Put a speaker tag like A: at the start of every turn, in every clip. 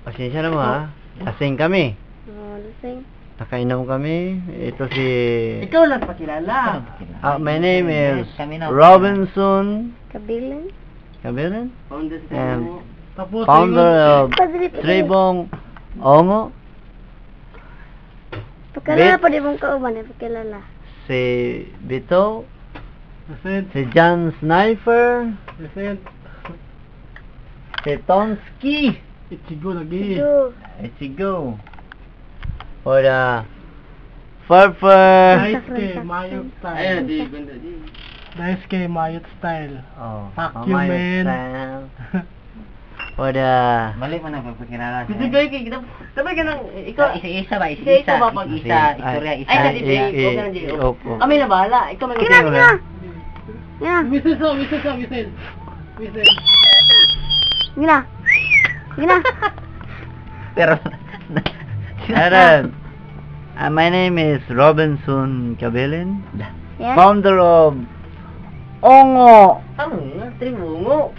A: Pasensya na mo ha. Lasing kami.
B: Lasing.
A: Nakainom kami. Ito si...
C: Ikaw lang pakilala.
A: my name is Robinson
B: Kabilan.
A: Cabilan. And
C: Tapos
A: founder of Tribong Ongo.
B: Pakilala pa di mong kauban eh. Pakilala.
A: Si Bito.
C: Present.
A: Si John Sniper.
C: Present.
A: Si Tonsky.
C: Ichigo lagi.
A: Ichigo. For the Furfur.
C: Nice kay Mayot style. Nice kay Mayot style.
A: Oh,
C: Fuck you, man.
A: Style. For the...
D: Mali mo na pagpakilala.
C: Kasi kayo kita. Sabay ka nang ikaw.
D: Isa ba?
C: Ikaw ba pag
D: Isa, istorya, isa.
C: Ay, hindi. Huwag ka nang Jay. Kami na bahala. Ikaw may
B: Kina, kina. Kina.
C: Whistle.
B: Kina. Kina.
D: Pero,
A: Aaron, my name is Robinson Cabilin,
B: Yes.
A: founder of Ongo.
C: Tribungo.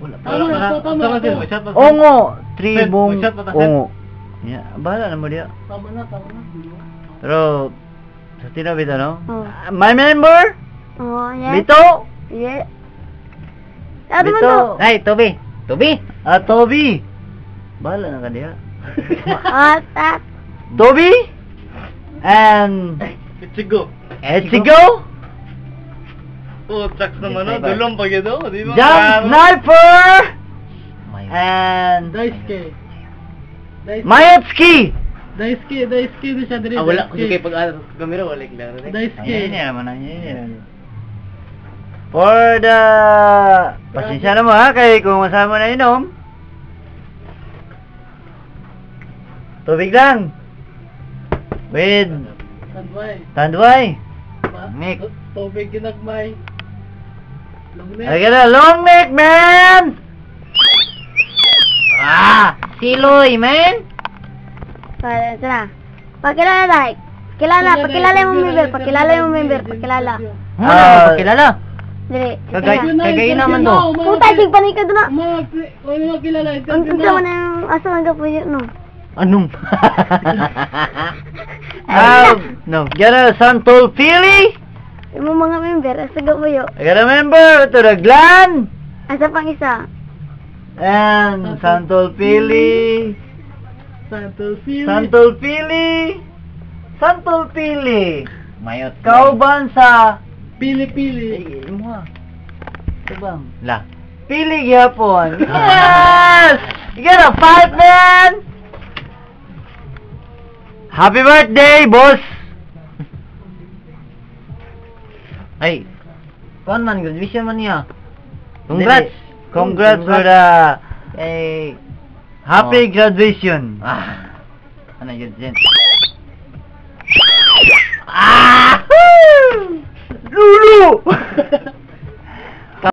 C: Tama din.
A: Ongo Tribong
C: Shot, shot, shot.
A: Ongo. Yeah, bahala na mo dia.
C: Tama na.
A: Pero sa tinabi ito, no?
B: Oh.
A: My member,
B: Oh, yes.
A: Bito.
B: Yes. Ano man to?
A: Bito.
D: ay, Toby.
A: Toby. Bahala na ka dia.
B: At.
A: Toby and
C: Ichigo.
A: Echigo.
C: Oh, tracks naman no. Dulong pag ito, di ba?
A: John Sniper and
C: Daisuke.
A: Mayotski.
C: Daisuke di siya diri.
D: Wala ko kay pag kamera wala klaro.
C: Daisuke.
A: naman yan. For the... Pasensya na mo ha, kay kung masama na inom. Tubig lang. With Tandway.
D: Nick.
C: Tubig ginagmay.
A: Ay na, long neck man!
D: Siloy, man.
B: Sana. Pakilala like. Pakilala yung member. Pakilala.
D: Pakilala.
B: Dili.
D: Kagay naman to.
B: Puta, sig panikad na.
C: Ano makilala ito?
B: Unsa man ang asa nga gapuyo no.
D: Anong?
A: No. Get a Santol Pili.
B: Yung mga member asa gapuyo.
A: I got a member to the Glan.
B: Asa pang isa?
A: And Santol Pili. Santol Pili.
D: Mayot.
A: Kauban sa...
C: Pili.
A: Mo ha. Ito bang? La. Pili gyapon. Yes! You got a 5 man! Happy birthday, boss!
D: Ay. Kuan man graduation man niya.
A: Congrats for the
D: Eh.
A: happy graduation.
D: Ano yun dyan?
A: Lulu!